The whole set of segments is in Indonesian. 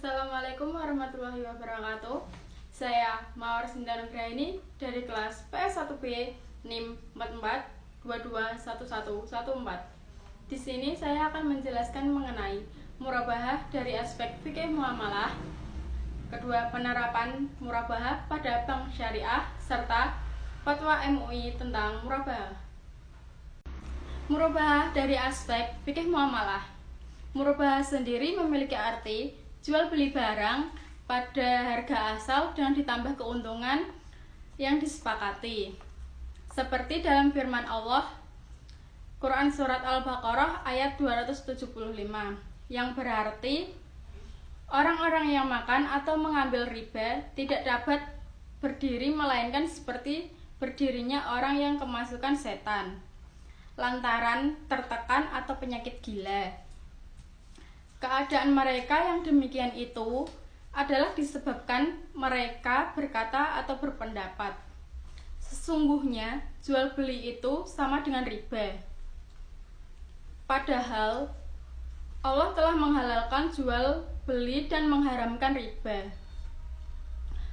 Assalamualaikum warahmatullahi wabarakatuh. Saya Mawar Sinta Nugraini dari kelas PS1B NIM 44221114. Di sini saya akan menjelaskan mengenai murabahah dari aspek fikih muamalah, kedua penerapan murabahah pada bank syariah, serta fatwa MUI tentang murabahah. Murabahah dari aspek fikih muamalah. Murabahah sendiri memiliki arti jual beli barang pada harga asal dengan ditambah keuntungan yang disepakati. Seperti dalam firman Allah, Quran Surat Al-Baqarah ayat 275, yang berarti orang-orang yang makan atau mengambil riba tidak dapat berdiri melainkan seperti berdirinya orang yang kemasukan setan, lantaran tertekan atau penyakit gila. Keadaan mereka yang demikian itu adalah disebabkan mereka berkata atau berpendapat, sesungguhnya jual beli itu sama dengan riba. Padahal Allah telah menghalalkan jual beli dan mengharamkan riba.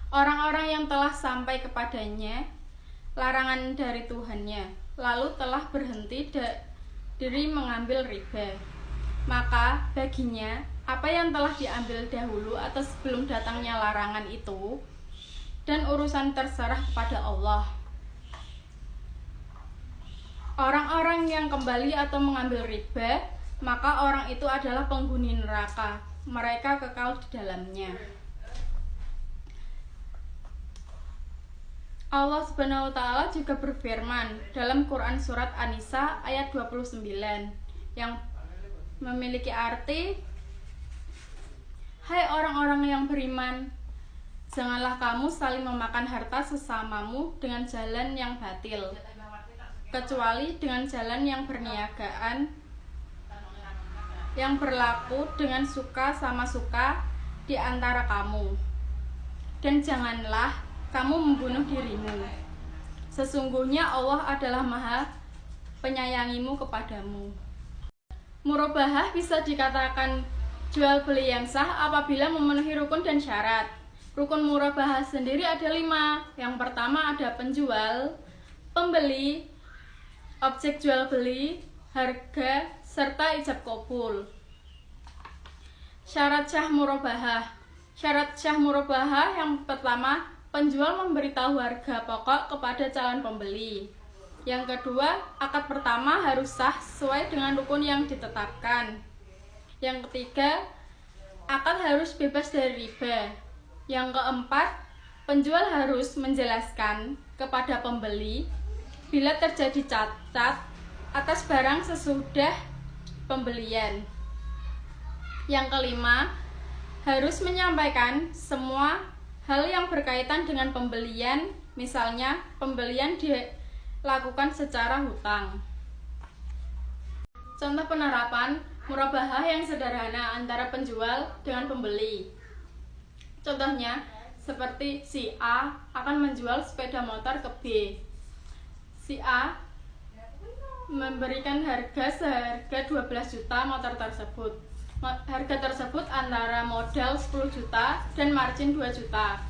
Orang-orang yang telah sampai kepadanya larangan dari Tuhannya, lalu telah berhenti dari mengambil riba, maka baginya apa yang telah diambil dahulu atau sebelum datangnya larangan itu, dan urusan terserah kepada Allah. Orang-orang yang kembali atau mengambil riba, maka orang itu adalah penghuni neraka, mereka kekal di dalamnya. Allah Subhanahu wa Ta'ala juga berfirman dalam Quran Surat An-Nisa ayat 29 yang memiliki arti, hai orang-orang yang beriman, janganlah kamu saling memakan harta sesamamu dengan jalan yang batil, kecuali dengan jalan yang berniagaan, yang berlaku dengan suka sama suka di antara kamu. Dan janganlah kamu membunuh dirimu. Sesungguhnya Allah adalah Maha penyayangimu kepadamu. Murabahah bisa dikatakan jual beli yang sah apabila memenuhi rukun dan syarat. Rukun murabahah sendiri ada 5. Yang pertama ada penjual, pembeli, objek jual beli, harga, serta ijab kabul. Syarat syah murabahah. Syarat syah murabahah yang pertama, penjual memberitahu harga pokok kepada calon pembeli. Yang kedua, akad pertama harus sah sesuai dengan rukun yang ditetapkan. Yang ketiga, akad harus bebas dari riba. Yang keempat, penjual harus menjelaskan kepada pembeli bila terjadi cacat atas barang sesudah pembelian. Yang kelima, harus menyampaikan semua hal yang berkaitan dengan pembelian, misalnya pembelian dilakukan secara hutang. Contoh penerapan murabahah yang sederhana antara penjual dengan pembeli. Contohnya, seperti si A akan menjual sepeda motor ke B. Si A memberikan harga seharga 12 juta motor tersebut. Harga tersebut antara modal 10 juta dan margin 2 juta.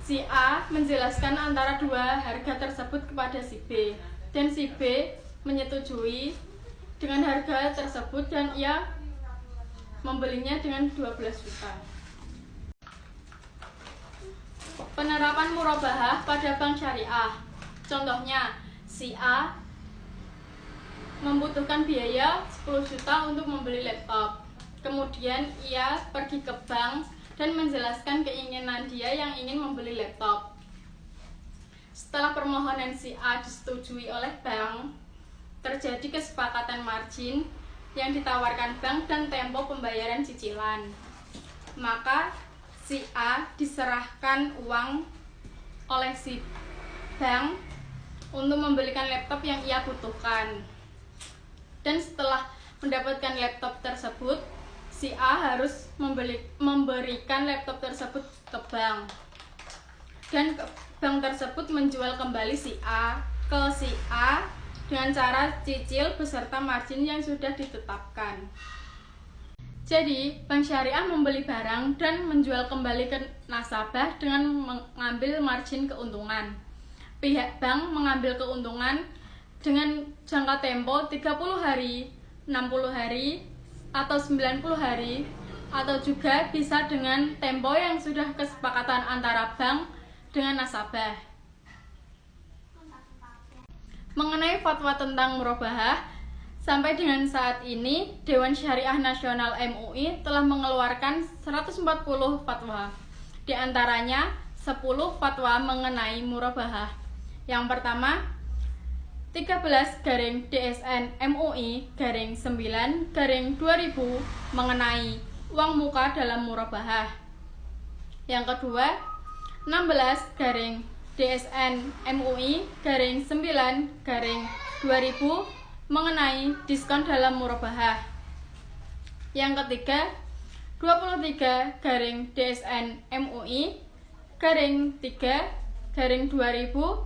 Si A menjelaskan antara dua harga tersebut kepada si B, dan si B menyetujui dengan harga tersebut dan ia membelinya dengan 12 juta. Penerapan murabahah pada bank syariah. Contohnya, si A membutuhkan biaya 10 juta untuk membeli laptop. Kemudian ia pergi ke bank dan menjelaskan keinginan dia yang ingin membeli laptop. Setelah permohonan si A disetujui oleh bank, terjadi kesepakatan margin yang ditawarkan bank dan tempo pembayaran cicilan. Maka si A diserahkan uang oleh si bank untuk membelikan laptop yang ia butuhkan. Dan setelah mendapatkan laptop tersebut, si A harus memberikan laptop tersebut ke bank, dan bank tersebut menjual kembali si A ke si A dengan cara cicil beserta margin yang sudah ditetapkan. Jadi, bank syariah membeli barang dan menjual kembali ke nasabah dengan mengambil margin keuntungan. Pihak bank mengambil keuntungan dengan jangka tempo 30 hari, 60 hari, atau 90 hari, atau juga bisa dengan tempo yang sudah kesepakatan antara bank dengan nasabah. Mengenai fatwa tentang murabahah, sampai dengan saat ini Dewan Syariah Nasional MUI telah mengeluarkan 140 fatwa. Di antaranya 10 fatwa mengenai murabahah. Yang pertama, 13/DSN MUI /9/2000 mengenai uang muka dalam murabahah. Yang kedua, 16/DSN MUI /9/2000 mengenai diskon dalam murabahah. Yang ketiga, 23/DSN MUI /3/2000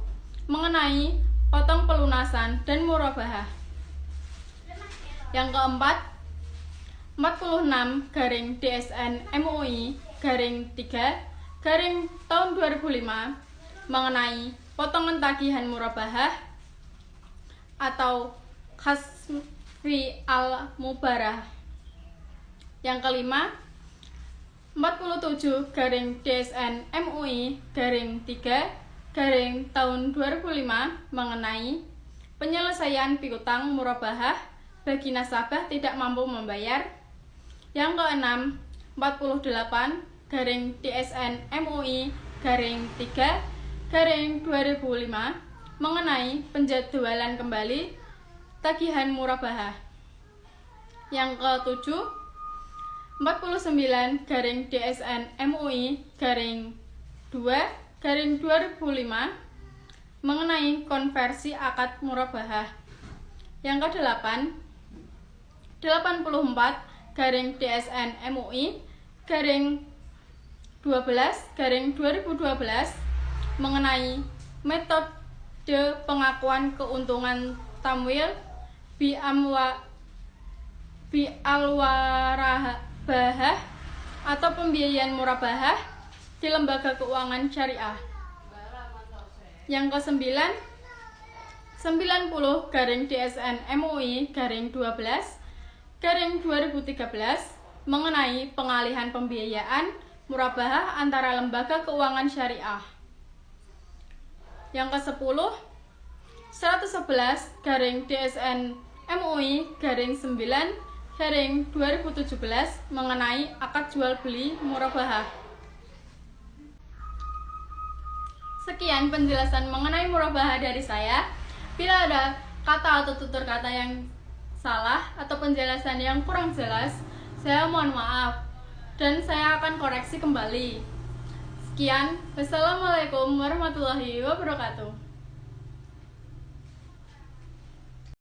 mengenai potong pelunasan dan murabahah. Yang keempat, 46/DSN MUI /3/2005 mengenai potongan tagihan murabahah atau khasfi al-mubarah. Yang kelima, 47/DSN MUI /3/2005 mengenai penyelesaian piutang murabahah bagi nasabah tidak mampu membayar. Yang keenam, 48/DSN MUI /3/2005 mengenai penjadwalan kembali tagihan murabahah. Yang ketujuh, 49/DSN MUI /2/2005 mengenai konversi akad murabahah. Yang kedelapan, 84/DSN MUI /12/2012 mengenai metode pengakuan keuntungan tamwil bi'alwarabahah atau pembiayaan murabahah di lembaga keuangan syariah. Yang kesembilan, 90/DSN MUI /12/2013 mengenai pengalihan pembiayaan murabahah antara lembaga keuangan syariah. Yang ke-10, 111/DSN MUI /9/2017 mengenai akad jual beli murabahah. Sekian penjelasan mengenai murabahah dari saya. Bila ada kata atau tutur kata yang salah atau penjelasan yang kurang jelas, saya mohon maaf dan saya akan koreksi kembali. Sekian, wassalamualaikum warahmatullahi wabarakatuh.